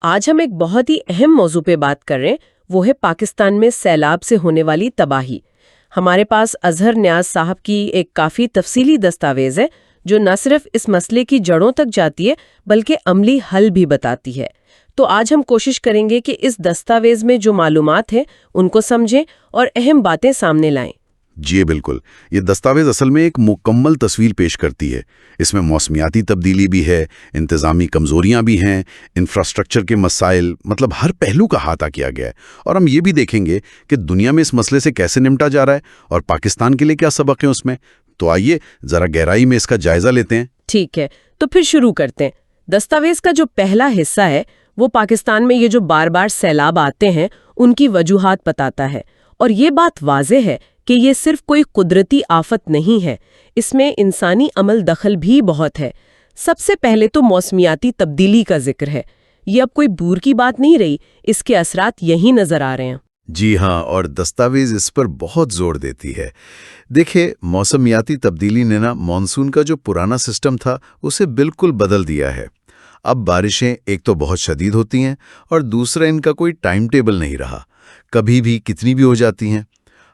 آج ہم ایک بہت ہی اہم موضوع پہ بات کر رہے ہیں، وہ ہے پاکستان میں سیلاب سے ہونے والی تباہی۔ ہمارے پاس اظہر نیاز صاحب کی ایک کافی تفصیلی دستاویز ہے جو نہ صرف اس مسئلے کی جڑوں تک جاتی ہے بلکہ عملی حل بھی بتاتی ہے۔ تو آج ہم کوشش کریں گے کہ اس دستاویز میں جو معلومات ہیں ان کو سمجھیں اور اہم باتیں سامنے لائیں۔ جی بالکل، یہ دستاویز اصل میں ایک مکمل تصویر پیش کرتی ہے۔ اس میں موسمیاتی تبدیلی بھی ہے، انتظامی کمزوریاں بھی ہیں، انفراسٹرکچر کے مسائل، مطلب ہر پہلو کا احاطہ کیا گیا ہے۔ اور ہم یہ بھی دیکھیں گے کہ دنیا میں اس مسئلے سے کیسے نمٹا جا رہا ہے اور پاکستان کے لیے کیا سبق ہیں اس میں۔ تو آئیے ذرا گہرائی میں اس کا جائزہ لیتے ہیں۔ ٹھیک ہے، تو پھر شروع کرتے ہیں۔ دستاویز کا جو پہلا حصہ ہے وہ پاکستان میں یہ جو بار بار سیلاب آتے ہیں ان کی وجوہات بتاتا ہے، اور یہ بات واضح ہے کہ یہ صرف کوئی قدرتی آفت نہیں ہے، اس میں انسانی عمل دخل بھی بہت ہے۔ سب سے پہلے تو موسمیاتی تبدیلی کا ذکر ہے۔ یہ اب کوئی دور کی بات نہیں رہی، اس کے اثرات یہی نظر آ رہے ہیں۔ جی ہاں، اور دستاویز اس پر بہت زور دیتی ہے۔ دیکھیں، موسمیاتی تبدیلی نے مانسون کا جو پرانا سسٹم تھا اسے بالکل بدل دیا ہے۔ اب بارشیں ایک تو بہت شدید ہوتی ہیں اور دوسرا ان کا کوئی ٹائم ٹیبل نہیں رہا، کبھی بھی کتنی بھی ہو جاتی ہیں۔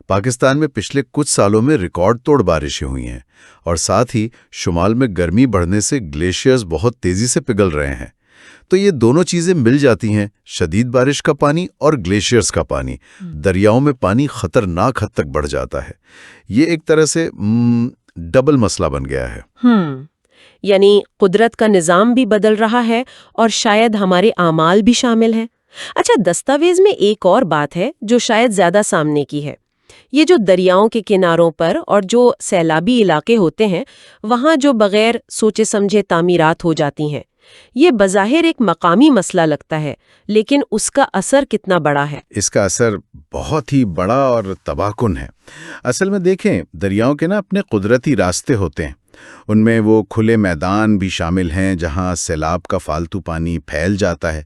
پاکستان میں پچھلے کچھ سالوں میں ریکارڈ توڑ بارشیں ہوئی ہیں، اور ساتھ ہی شمال میں گرمی بڑھنے سے گلیشیئرز بہت تیزی سے پگھل رہے ہیں۔ تو یہ دونوں چیزیں مل جاتی ہیں، شدید بارش کا پانی اور گلیشیئرز کا پانی، دریاؤں میں پانی خطرناک حد تک بڑھ جاتا ہے۔ یہ ایک طرح سے ڈبل مسئلہ بن گیا ہے۔ یعنی قدرت کا نظام بھی بدل رہا ہے اور شاید ہمارے اعمال بھی شامل ہیں۔ اچھا، دستاویز میں ایک اور بات ہے جو شاید زیادہ سامنے کی ہے۔ یہ جو دریاؤں کے کناروں پر اور جو سیلابی علاقے ہوتے ہیں وہاں جو بغیر سوچے سمجھے تعمیرات ہو جاتی ہیں، یہ بظاہر ایک مقامی مسئلہ لگتا ہے، لیکن اس کا اثر کتنا بڑا ہے؟ اس کا اثر بہت ہی بڑا اور تباہ کن ہے۔ اصل میں دیکھیں، دریاؤں کے اپنے قدرتی راستے ہوتے ہیں، ان میں وہ کھلے میدان بھی شامل ہیں جہاں سیلاب کا فالتو پانی پھیل جاتا ہے،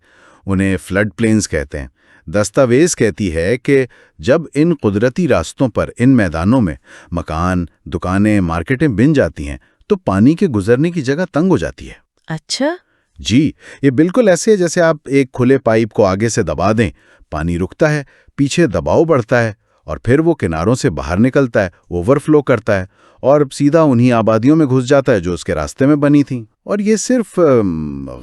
انہیں فلڈ پلینز کہتے ہیں۔ دستاویز کہتی ہے کہ جب ان قدرتی راستوں پر، ان میدانوں میں مکان، دکانیں، مارکیٹیں بن جاتی ہیں تو پانی کے گزرنے کی جگہ تنگ ہو جاتی ہے۔ اچھا، جی، یہ بالکل ایسے ہے جیسے آپ ایک کھلے پائپ کو آگے سے دبا دیں، پانی رکتا ہے، پیچھے دباؤ بڑھتا ہے اور پھر وہ کناروں سے باہر نکلتا ہے، اوور فلو کرتا ہے اور سیدھا انہی آبادیوں میں گھس جاتا ہے جو اس کے راستے میں بنی تھیں۔ اور یہ صرف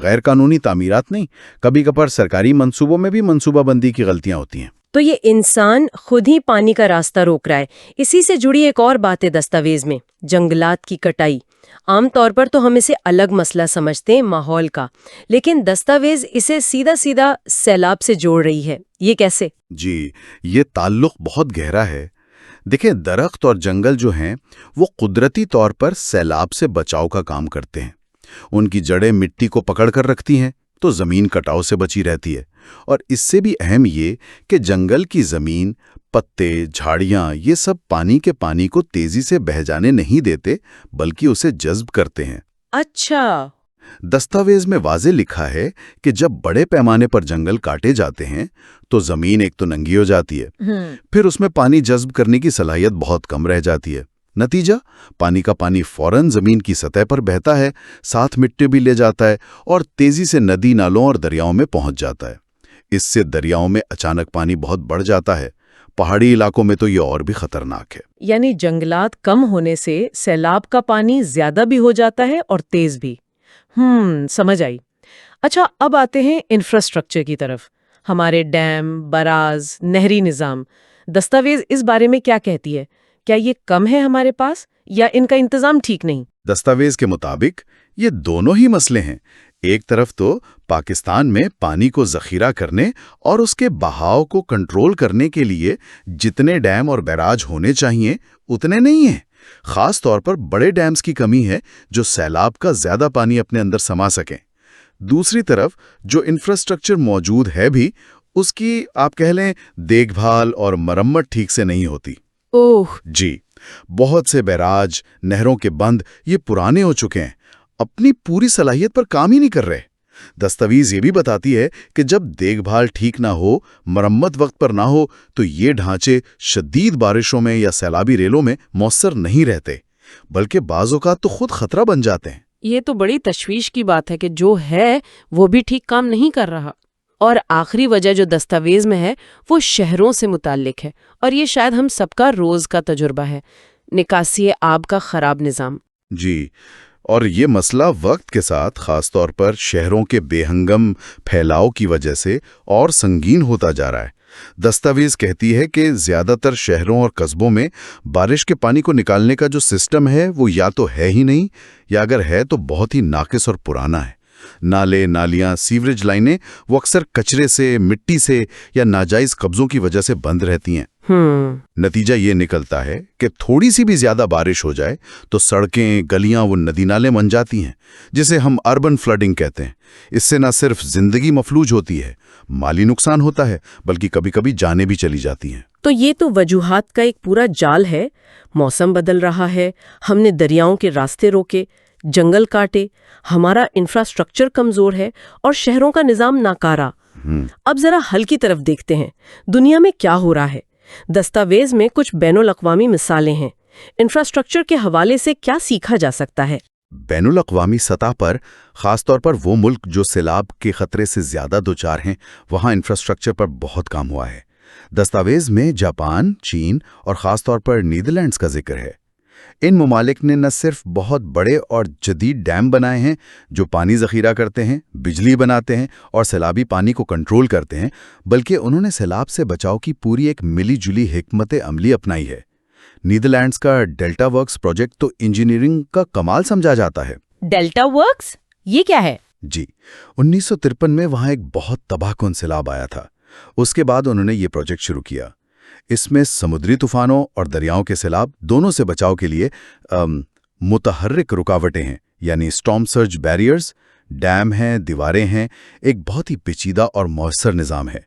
غیر قانونی تعمیرات نہیں، کبھی کبھار سرکاری منصوبوں میں بھی منصوبہ بندی کی غلطیاں ہوتی ہیں۔ تو یہ انسان خود ہی پانی کا راستہ روک رہا ہے۔ اسی سے جڑی ایک اور بات ہے دستاویز میں، جنگلات کی کٹائی۔ عام طور پر تو ہم اسے الگ مسئلہ سمجھتے ہیں، ماحول کا، لیکن دستاویز اسے سیدھا سیدھا سیلاب سے جوڑ رہی ہے۔ یہ کیسے؟ جی، یہ تعلق بہت گہرا ہے۔ دیکھیں، درخت اور جنگل جو ہیں وہ قدرتی طور پر سیلاب سے بچاؤ کا کام کرتے ہیں۔ ان کی جڑیں مٹی کو پکڑ کر رکھتی ہیں تو زمین کٹاؤ سے بچی رہتی ہے، اور اس سے بھی اہم یہ کہ جنگل کی زمین، پتے، جھاڑیاں، یہ سب پانی کو تیزی سے بہہ جانے نہیں دیتے بلکہ اسے جذب کرتے ہیں۔ اچھا، دستاویز میں واضح لکھا ہے کہ جب بڑے پیمانے پر جنگل کاٹے جاتے ہیں تو زمین ایک تو ننگی ہو جاتی ہے، پھر اس میں پانی جذب کرنے کی صلاحیت بہت کم رہ جاتی ہے۔ نتیجہ، پانی کا پانی فوراً زمین کی سطح پر بہتا ہے، ساتھ مٹی بھی لے جاتا ہے اور تیزی سے ندی نالوں اور دریاؤں میں پہنچ جاتا ہے۔ اس سے دریاؤں میں اچانک پانی بہت بڑھ جاتا ہے، پہاڑی علاقوں میں تو یہ اور بھی خطرناک ہے۔ یعنی جنگلات کم ہونے سے سیلاب کا پانی زیادہ بھی ہو جاتا ہے اور تیز بھی۔ سمجھ آئی۔ اچھا، اب آتے ہیں انفراسٹرکچر کی طرف۔ ہمارے ڈیم، براز، نہری نظام، دستاویز اس بارے میں کیا کہتی ہے؟ کیا یہ کم ہے ہمارے پاس یا ان کا انتظام ٹھیک نہیں؟ دستاویز کے مطابق یہ دونوں ہی مسئلے ہیں۔ ایک طرف تو پاکستان میں پانی کو ذخیرہ کرنے اور اس کے بہاؤ کو کنٹرول کرنے کے لیے جتنے ڈیم اور بیراج ہونے چاہیے اتنے نہیں ہیں۔ خاص طور پر بڑے ڈیمز کی کمی ہے جو سیلاب کا زیادہ پانی اپنے اندر سما سکیں۔ دوسری طرف جو انفراسٹرکچر موجود ہے بھی، اس کی آپ کہہ لیں دیکھ بھال اور مرمت ٹھیک سے نہیں ہوتی۔ جی، بہت سے بیراج، نہروں کے بند یہ پرانے ہو چکے ہیں، اپنی پوری صلاحیت پر کام ہی نہیں کر رہے۔ دستاویز یہ بھی بتاتی ہے کہ جب دیکھ بھال ٹھیک نہ ہو، مرمت وقت پر نہ ہو تو یہ ڈھانچے شدید بارشوں میں یا سیلابی ریلوں میں مؤثر نہیں رہتے، بلکہ بعض اوقات تو خود خطرہ بن جاتے ہیں۔ یہ تو بڑی تشویش کی بات ہے کہ جو ہے وہ بھی ٹھیک کام نہیں کر رہا۔ اور آخری وجہ جو دستاویز میں ہے وہ شہروں سے متعلق ہے، اور یہ شاید ہم سب کا روز کا تجربہ ہے، نکاسی آب کا خراب نظام۔ جی، اور یہ مسئلہ وقت کے ساتھ خاص طور پر شہروں کے بے ہنگم پھیلاؤ کی وجہ سے اور سنگین ہوتا جا رہا ہے۔ دستاویز کہتی ہے کہ زیادہ تر شہروں اور قصبوں میں بارش کے پانی کو نکالنے کا جو سسٹم ہے وہ یا تو ہے ہی نہیں، یا اگر ہے تو بہت ہی ناقص اور پرانا ہے۔ نالے، نالیاں، سیوریج لائنیں وہ اکثر کچرے سے، مٹی سے یا ناجائز قبضوں کی وجہ سے بند رہتی ہیں۔ نتیجہ یہ نکلتا ہے کہ تھوڑی سی بھی زیادہ بارش ہو جائے تو سڑکیں، گلیاں وہ ندی نالے بن جاتی ہیں، جسے ہم اربن فلڈنگ کہتے ہیں۔ اس سے نہ صرف زندگی مفلوج ہوتی ہے، مالی نقصان ہوتا ہے، بلکہ کبھی کبھی جانیں بھی چلی جاتی ہیں۔ تو یہ تو وجوہات کا ایک پورا جال ہے۔ موسم بدل رہا ہے، ہم نے دریاؤں کے راستے روکے، جنگل کاٹے، ہمارا انفراسٹرکچر کمزور ہے اور شہروں کا نظام ناکارہ۔ اب ذرا حل کی طرف دیکھتے ہیں، دنیا میں کیا ہو رہا ہے۔ دستاویز میں کچھ بین الاقوامی مثالیں ہیں۔ انفراسٹرکچر کے حوالے سے کیا سیکھا جا سکتا ہے؟ بین الاقوامی سطح پر خاص طور پر وہ ملک جو سیلاب کے خطرے سے زیادہ دوچار ہیں، وہاں انفراسٹرکچر پر بہت کام ہوا ہے۔ دستاویز میں جاپان، چین اور خاص طور پر نیدرلینڈز کا ذکر ہے۔ ان ممالک نے نہ صرف بہت بڑے اور جدید ڈیم بنائے ہیں جو پانی ذخیرہ کرتے ہیں، بجلی بناتے ہیں اور سیلابی پانی کو کنٹرول کرتے ہیں، بلکہ انہوں نے سیلاب سے بچاؤ کی پوری ایک ملی جلی حکمت عملی اپنائی ہے۔ نیدرلینڈز کا ڈیلٹا ورکس پروجیکٹ تو انجینئرنگ کا کمال سمجھا جاتا ہے۔ ڈیلٹا ورکس یہ کیا ہے؟ جی، 1953 میں وہاں ایک بہت تباہ کن سیلاب آیا تھا۔ اس کے بعد انہوں نے یہ پروجیکٹ شروع کیا۔ اس میں سمندری طوفانوں اور دریاؤں کے سیلاب دونوں سے بچاؤ کے لیے متحرک رکاوٹیں ہیں، یعنی اسٹارم سرج بیریئرز، ڈیم ہیں، دیواریں ہیں، ایک بہت ہی پیچیدہ اور مؤثر نظام ہے۔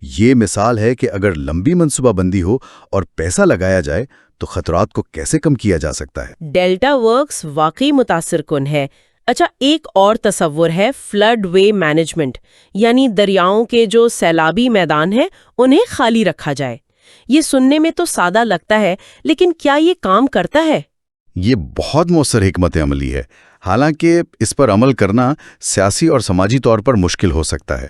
یہ مثال ہے کہ اگر لمبی منصوبہ بندی ہو اور پیسہ لگایا جائے تو خطرات کو کیسے کم کیا جا سکتا ہے۔ ڈیلٹا ورکس واقعی متاثر کن ہے۔ اچھا، ایک اور تصور ہے فلڈ وے مینجمنٹ، یعنی دریاؤں کے جو سیلابی میدان ہیں انہیں خالی رکھا جائے۔ یہ سننے میں تو سادہ لگتا ہے، لیکن کیا یہ کام کرتا ہے؟ یہ بہت مؤثر حکمت عملی ہے، حالانکہ اس پر عمل کرنا سیاسی اور سماجی طور پر مشکل ہو سکتا ہے۔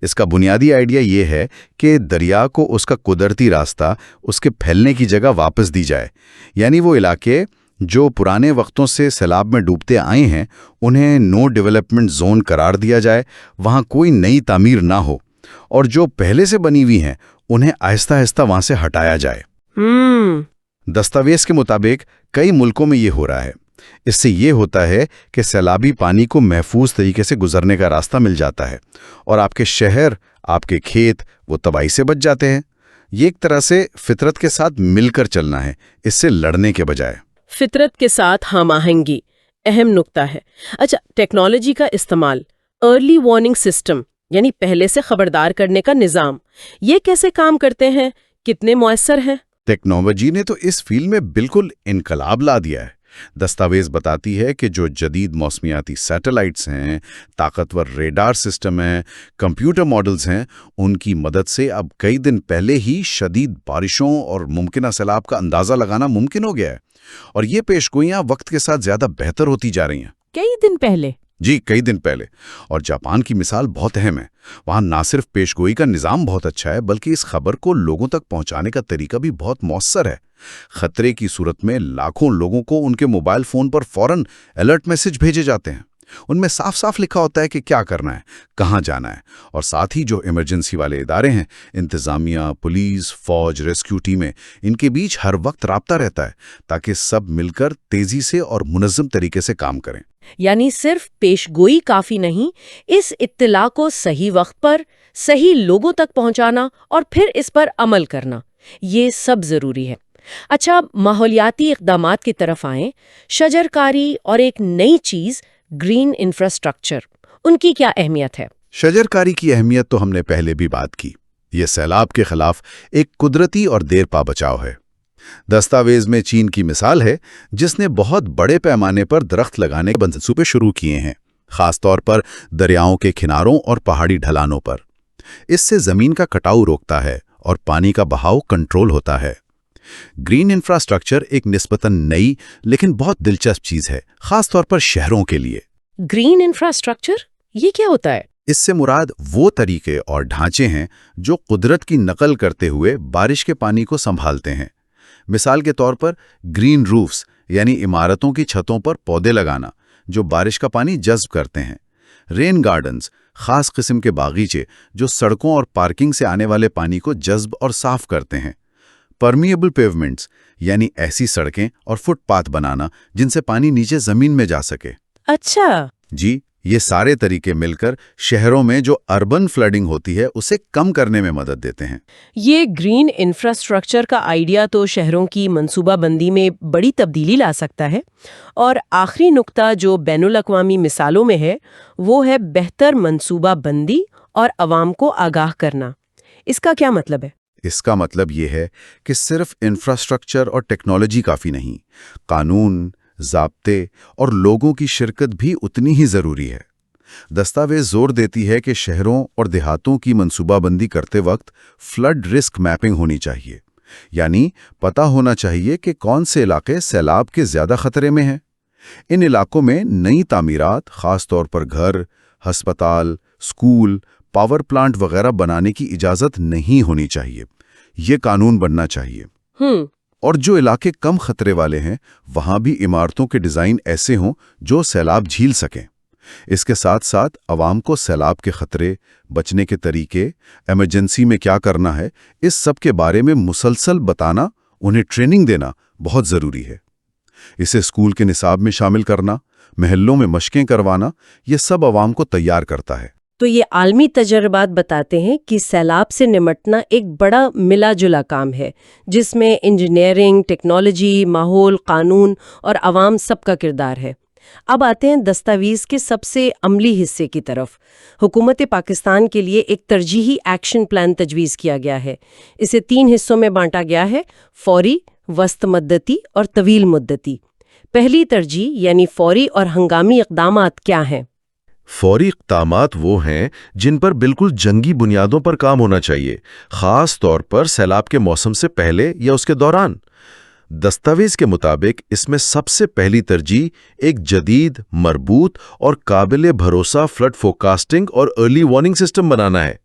اس کا بنیادی آئیڈیا یہ ہے کہ دریا کو اس کا قدرتی راستہ، اس کے پھیلنے کی جگہ واپس دی جائے، یعنی وہ علاقے جو پرانے وقتوں سے سیلاب میں ڈوبتے آئے ہیں انہیں نو ڈیولپمنٹ زون قرار دیا جائے، وہاں کوئی نئی تعمیر نہ ہو، اور جو پہلے سے بنی ہوئی ہیں انہیں آہستہ آہستہ وہاں سے ہٹایا جائے۔ دستاویز کے مطابق کئی ملکوں میں یہ ہو رہا ہے۔ اس سے یہ ہوتا ہے کہ سیلابی پانی کو محفوظ طریقے سے گزرنے کا راستہ مل جاتا ہے، اور آپ کے شہر، آپ کے کھیت وہ تباہی سے بچ جاتے ہیں۔ یہ ایک طرح سے فطرت کے ساتھ مل کر چلنا ہے، اس سے لڑنے کے بجائے۔ فطرت کے ساتھ ہم آہنگی اہم نقطہ ہے۔ اچھا، ٹیکنالوجی کا استعمال، ارلی وارننگ سسٹم یعنی پہلے سے خبردار کرنے کا نظام، یہ کیسے کام کرتے ہیں؟ کتنے مؤثر ہیں؟ ٹیکنالوجی نے تو اس فیلڈ میں بالکل انقلاب لا دیا ہے۔ دستاویز بتاتی ہے کہ جو جدید موسمیاتی سیٹلائٹس ہیں، طاقتور ریڈار سسٹم ہیں، کمپیوٹر ماڈلز ہیں، ان کی مدد سے اب کئی دن پہلے ہی شدید بارشوں اور ممکنہ سیلاب کا اندازہ لگانا ممکن ہو گیا ہے، اور یہ پیشگوئیاں وقت کے ساتھ زیادہ بہتر ہوتی جا رہی ہیں۔ کئی دن پہلے؟ جی، کئی دن پہلے۔ اور جاپان کی مثال بہت اہم ہے۔ وہاں نہ صرف پیشگوئی کا نظام بہت اچھا ہے، بلکہ اس خبر کو لوگوں تک پہنچانے کا طریقہ بھی بہت مؤثر ہے۔ خطرے کی صورت میں لاکھوں لوگوں کو ان کے موبائل فون پر فوراً الرٹ میسج بھیجے جاتے ہیں۔ ان میں صاف صاف لکھا ہوتا ہے کہ کیا کرنا ہے، کہاں جانا ہے، اور ساتھ ہی جو ایمرجنسی والے ادارے ہیں، انتظامیہ، پولیس، فوج، ریسکیو ٹیمیں، ان کے بیچ ہر وقت رابطہ رہتا ہے تاکہ سب مل کر تیزی سے اور منظم طریقے سے کام کریں۔ یعنی صرف پیشگوئی کافی نہیں، اس اطلاع کو صحیح وقت پر صحیح لوگوں تک پہنچانا اور پھر اس پر عمل کرنا، یہ سب ضروری ہے۔ اچھا، ماحولیاتی اقدامات کی طرف آئیں۔ شجر کاری اور ایک نئی چیز گرین انفراسٹرکچر، ان کی کیا اہمیت ہے؟ شجر کاری کی اہمیت تو ہم نے پہلے بھی بات کی۔ یہ سیلاب کے خلاف ایک قدرتی اور دیر پا بچاؤ ہے۔ دستاویز میں چین کی مثال ہے، جس نے بہت بڑے پیمانے پر درخت لگانے کے منصوبے شروع کیے ہیں، خاص طور پر دریاؤں کے کناروں اور پہاڑی ڈھلانوں پر۔ اس سے زمین کا کٹاؤ روکتا ہے اور پانی کا بہاؤ کنٹرول ہوتا ہے۔ گرین انفراسٹرکچر ایک نسبتاً نئی لیکن بہت دلچسپ چیز ہے، خاص طور پر شہروں کے لیے۔ گرین انفراسٹرکچر یہ کیا ہوتا ہے؟ اس سے مراد وہ طریقے اور ڈھانچے ہیں جو قدرت کی نقل کرتے ہوئے بارش کے پانی کو سنبھالتے ہیں۔ مثال کے طور پر گرین روفز یعنی عمارتوں کی چھتوں پر پودے لگانا جو بارش کا پانی جذب کرتے ہیں، رین گارڈنز خاص قسم کے باغیچے جو سڑکوں اور پارکنگ سے آنے والے پانی کو جذب اور صاف کرتے ہیں، پرمیبل پیومنٹس یعنی ایسی سڑکیں اور فٹ پاتھ بنانا جن سے پانی نیچے زمین میں جا سکے۔ اچھا، جی، یہ سارے طریقے مل کر شہروں میں جو اربن فلڈنگ ہوتی ہے اسے کم کرنے میں مدد دیتے ہیں۔ یہ گرین انفراسٹرکچر کا آئیڈیا تو شہروں کی منصوبہ بندی میں بڑی تبدیلی لا سکتا ہے۔ اور آخری نقطہ جو بین الاقوامی مثالوں میں ہے وہ ہے بہتر منصوبہ بندی اور عوام کو آگاہ کرنا۔ اس کا کیا مطلب ہے؟ اس کا مطلب یہ ہے کہ صرف انفراسٹرکچر اور ٹیکنالوجی کافی نہیں، قانون، ضابطے اور لوگوں کی شرکت بھی اتنی ہی ضروری ہے۔ دستاویز زور دیتی ہے کہ شہروں اور دیہاتوں کی منصوبہ بندی کرتے وقت فلڈ رسک میپنگ ہونی چاہیے، یعنی پتہ ہونا چاہیے کہ کون سے علاقے سیلاب کے زیادہ خطرے میں ہیں۔ ان علاقوں میں نئی تعمیرات، خاص طور پر گھر، ہسپتال، اسکول، پاور پلانٹ وغیرہ بنانے کی اجازت نہیں ہونی چاہیے۔ یہ قانون بننا چاہیے۔ اور جو علاقے کم خطرے والے ہیں وہاں بھی عمارتوں کے ڈیزائن ایسے ہوں جو سیلاب جھیل سکیں۔ اس کے ساتھ ساتھ عوام کو سیلاب کے خطرے، بچنے کے طریقے، ایمرجنسی میں کیا کرنا ہے، اس سب کے بارے میں مسلسل بتانا، انہیں ٹریننگ دینا بہت ضروری ہے۔ اسے اسکول کے نصاب میں شامل کرنا، محلوں میں مشقیں کروانا، یہ سب عوام کو تیار کرتا ہے۔ تو یہ عالمی تجربات بتاتے ہیں کہ سیلاب سے نمٹنا ایک بڑا ملا جلا کام ہے جس میں انجینئرنگ، ٹیکنالوجی، ماحول، قانون اور عوام سب کا کردار ہے۔ اب آتے ہیں دستاویز کے سب سے عملی حصے کی طرف۔ حکومت پاکستان کے لیے ایک ترجیحی ایکشن پلان تجویز کیا گیا ہے۔ اسے 3 حصوں میں بانٹا گیا ہے: فوری، وسط مدتی اور طویل مدتی۔ پہلی ترجیح یعنی فوری اور ہنگامی اقدامات کیا ہیں؟ فوری اقدامات وہ ہیں جن پر بالکل جنگی بنیادوں پر کام ہونا چاہیے، خاص طور پر سیلاب کے موسم سے پہلے یا اس کے دوران۔ دستاویز کے مطابق اس میں سب سے پہلی ترجیح ایک جدید، مربوط اور قابل بھروسہ فلڈ فورکاسٹنگ اور ارلی وارننگ سسٹم بنانا ہے۔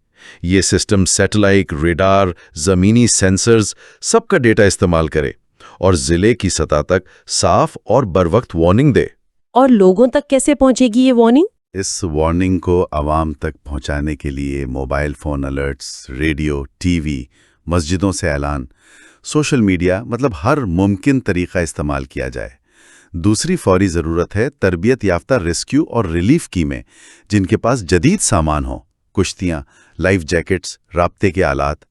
یہ سسٹم سیٹلائٹ، ریڈار، زمینی سینسرز سب کا ڈیٹا استعمال کرے اور ضلع کی سطح تک صاف اور بروقت وارننگ دے۔ اور لوگوں تک کیسے پہنچے گی یہ وارننگ؟ اس وارننگ کو عوام تک پہنچانے کے لیے mobile phone alerts, radio, T V, مسجدوں سے اعلان، سوشل میڈیا، مطلب ہر ممکن طریقہ استعمال کیا جائے۔ دوسری فوری ضرورت ہے تربیت یافتہ ریسکیو اور ریلیف ٹیمیں جن کے پاس جدید سامان ہو، کشتیاں، لائف جیکٹس، رابطے کے آلات۔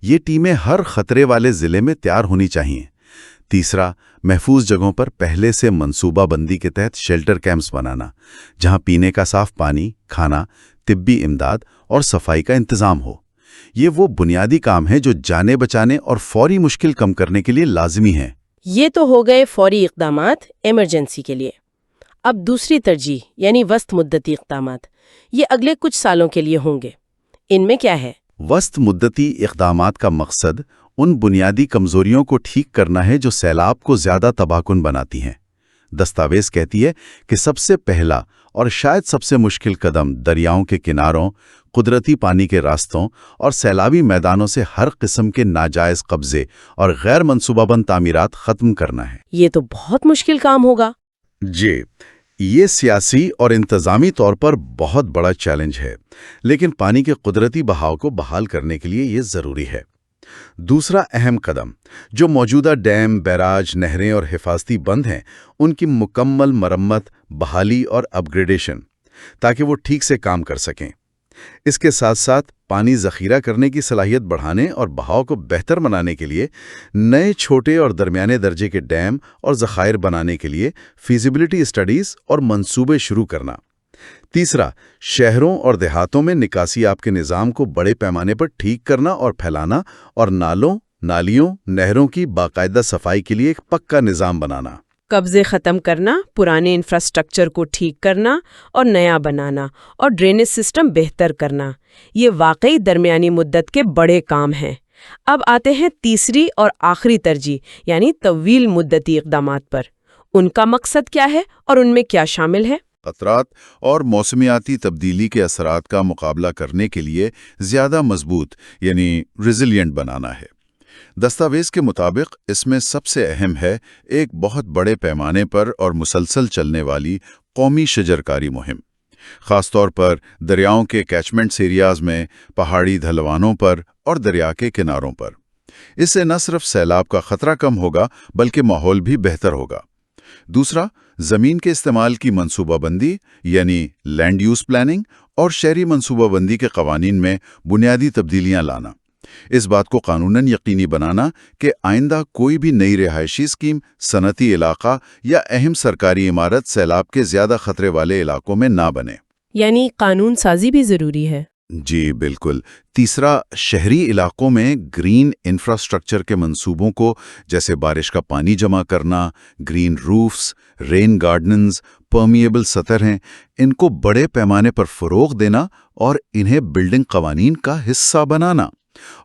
یہ ٹیمیں ہر خطرے والے ضلع میں تیار ہونی چاہیے۔ تیسرا، محفوظ جگہوں پر پہلے سے منصوبہ بندی کے تحت شیلٹر کیمپس بنانا، جہاں پینے کا صاف پانی، کھانا، طبی امداد اور صفائی کا انتظام ہو۔ یہ وہ بنیادی کام ہیں جو جانیں بچانے اور فوری مشکل کم کرنے کے لیے لازمی ہیں۔ یہ تو ہو گئے فوری اقدامات ایمرجنسی کے لیے۔ اب دوسری ترجیح یعنی وسط مدتی اقدامات، یہ اگلے کچھ سالوں کے لیے ہوں گے۔ ان میں کیا ہے؟ وسط مدتی اقدامات کا مقصد ان بنیادی کمزوریوں کو ٹھیک کرنا ہے جو سیلاب کو زیادہ تباہ کن بناتی ہیں۔ دستاویز کہتی ہے کہ سب سے پہلا اور شاید سب سے مشکل قدم دریاؤں کے کناروں، قدرتی پانی کے راستوں اور سیلابی میدانوں سے ہر قسم کے ناجائز قبضے اور غیر منصوبہ بند تعمیرات ختم کرنا ہے۔ یہ تو بہت مشکل کام ہوگا۔ جی، یہ سیاسی اور انتظامی طور پر بہت بڑا چیلنج ہے، لیکن پانی کے قدرتی بہاؤ کو بحال کرنے کے لیے یہ ضروری ہے۔ دوسرا اہم قدم، جو موجودہ ڈیم، بیراج، نہریں اور حفاظتی بند ہیں، ان کی مکمل مرمت، بحالی اور اپ گریڈیشن، تاکہ وہ ٹھیک سے کام کر سکیں۔ اس کے ساتھ ساتھ پانی ذخیرہ کرنے کی صلاحیت بڑھانے اور بہاؤ کو بہتر بنانے کے لیے نئے چھوٹے اور درمیانے درجے کے ڈیم اور ذخائر بنانے کے لیے فیزیبلٹی اسٹڈیز اور منصوبے شروع کرنا۔ تیسرا، شہروں اور دیہاتوں میں نکاسی آب کے نظام کو بڑے پیمانے پر ٹھیک کرنا اور پھیلانا، اور نالوں، نالیوں، نہروں کی باقاعدہ صفائی کے لیے ایک پکا نظام بنانا۔ قبضے ختم کرنا، پرانے انفراسٹرکچر کو ٹھیک کرنا اور نیا بنانا، اور ڈرینیج سسٹم بہتر کرنا، یہ واقعی درمیانی مدت کے بڑے کام ہیں۔ اب آتے ہیں تیسری اور آخری ترجیح یعنی طویل مدتی اقدامات پر۔ ان کا مقصد کیا ہے اور ان میں کیا شامل ہے؟ خطرات اور موسمیاتی تبدیلی کے اثرات کا مقابلہ کرنے کے لیے زیادہ مضبوط یعنی ریزیلینٹ بنانا ہے۔ دستاویز کے مطابق اس میں سب سے اہم ہے ایک بہت بڑے پیمانے پر اور مسلسل چلنے والی قومی شجرکاری مہم، خاص طور پر دریاؤں کے کیچمنٹس ایریاز میں، پہاڑی ڈھلوانوں پر اور دریا کے کناروں پر۔ اس سے نہ صرف سیلاب کا خطرہ کم ہوگا بلکہ ماحول بھی بہتر ہوگا۔ دوسرا، زمین کے استعمال کی منصوبہ بندی یعنی لینڈ یوز پلاننگ اور شہری منصوبہ بندی کے قوانین میں بنیادی تبدیلیاں لانا۔ اس بات کو قانوناً یقینی بنانا کہ آئندہ کوئی بھی نئی رہائشی اسکیم، صنعتی علاقہ یا اہم سرکاری عمارت سیلاب کے زیادہ خطرے والے علاقوں میں نہ بنے۔ یعنی قانون سازی بھی ضروری ہے۔ جی بالکل۔ تیسرا، شہری علاقوں میں گرین انفراسٹرکچر کے منصوبوں کو، جیسے بارش کا پانی جمع کرنا، گرین روفز، رین گارڈنز، پرمیبل سطح ہیں، ان کو بڑے پیمانے پر فروغ دینا اور انہیں بلڈنگ قوانین کا حصہ بنانا۔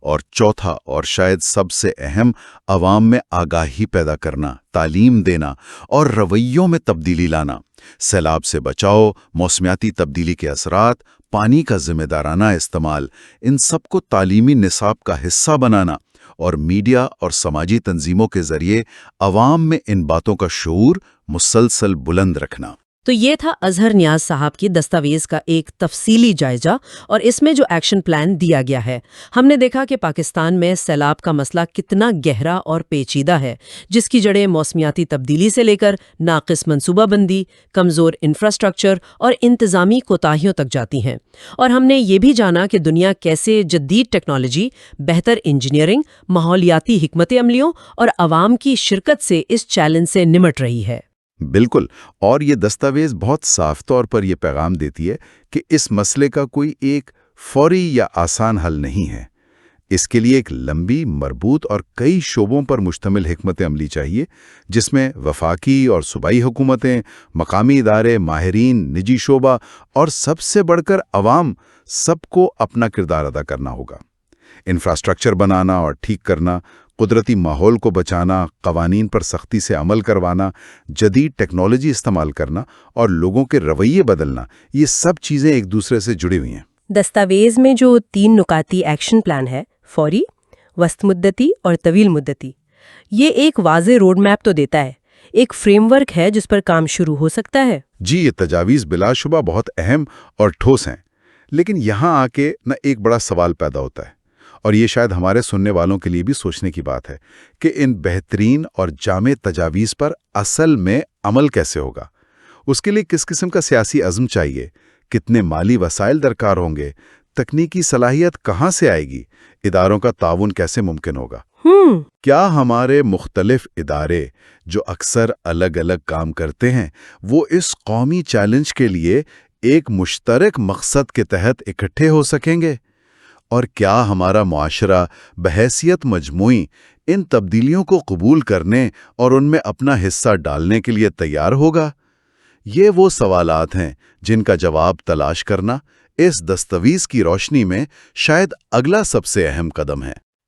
اور چوتھا اور شاید سب سے اہم، عوام میں آگاہی پیدا کرنا، تعلیم دینا اور رویوں میں تبدیلی لانا۔ سیلاب سے بچاؤ، موسمیاتی تبدیلی کے اثرات، پانی کا ذمہ دارانہ استعمال، ان سب کو تعلیمی نصاب کا حصہ بنانا اور میڈیا اور سماجی تنظیموں کے ذریعے عوام میں ان باتوں کا شعور مسلسل بلند رکھنا۔ تو یہ تھا اظہر نیاز صاحب کی دستاویز کا ایک تفصیلی جائزہ، اور اس میں جو ایکشن پلان دیا گیا ہے۔ ہم نے دیکھا کہ پاکستان میں سیلاب کا مسئلہ کتنا گہرا اور پیچیدہ ہے، جس کی جڑیں موسمیاتی تبدیلی سے لے کر ناقص منصوبہ بندی، کمزور انفراسٹرکچر اور انتظامی کوتاہیوں تک جاتی ہیں۔ اور ہم نے یہ بھی جانا کہ دنیا کیسے جدید ٹیکنالوجی، بہتر انجینئرنگ، ماحولیاتی حکمت عملیوں اور عوام کی شرکت سے اس چیلنج سے نمٹ رہی ہے۔ بالکل، اور یہ دستاویز بہت صاف طور پر یہ پیغام دیتی ہے کہ اس مسئلے کا کوئی ایک فوری یا آسان حل نہیں ہے۔ اس کے لیے ایک لمبی، مربوط اور کئی شعبوں پر مشتمل حکمت عملی چاہیے، جس میں وفاقی اور صوبائی حکومتیں، مقامی ادارے، ماہرین، نجی شعبہ اور سب سے بڑھ کر عوام، سب کو اپنا کردار ادا کرنا ہوگا۔ انفراسٹرکچر بنانا اور ٹھیک کرنا، قدرتی ماحول کو بچانا، قوانین پر سختی سے عمل کروانا، جدید ٹیکنالوجی استعمال کرنا اور لوگوں کے رویے بدلنا، یہ سب چیزیں ایک دوسرے سے جڑی ہوئی ہیں۔ دستاویز میں جو 3 نکاتی ایکشن پلان ہے، فوری، وسط مدتی اور طویل مدتی، یہ ایک واضح روڈ میپ تو دیتا ہے، ایک فریم ورک ہے جس پر کام شروع ہو سکتا ہے۔ جی، یہ تجاویز بلا شبہ بہت اہم اور ٹھوس ہیں، لیکن یہاں آ کے ایک بڑا سوال پیدا ہوتا ہے، اور یہ شاید ہمارے سننے والوں کے لیے بھی سوچنے کی بات ہے کہ ان بہترین اور جامع تجاویز پر اصل میں عمل کیسے ہوگا؟ اس کے لیے کس قسم کا سیاسی عزم چاہیے؟ کتنے مالی وسائل درکار ہوں گے؟ تکنیکی صلاحیت کہاں سے آئے گی؟ اداروں کا تعاون کیسے ممکن ہوگا؟ کیا ہمارے مختلف ادارے جو اکثر الگ الگ کام کرتے ہیں، وہ اس قومی چیلنج کے لیے ایک مشترک مقصد کے تحت اکٹھے ہو سکیں گے؟ اور کیا ہمارا معاشرہ بحیثیت مجموعی ان تبدیلیوں کو قبول کرنے اور ان میں اپنا حصہ ڈالنے کے لیے تیار ہوگا؟ یہ وہ سوالات ہیں جن کا جواب تلاش کرنا اس دستاویز کی روشنی میں شاید اگلا سب سے اہم قدم ہے۔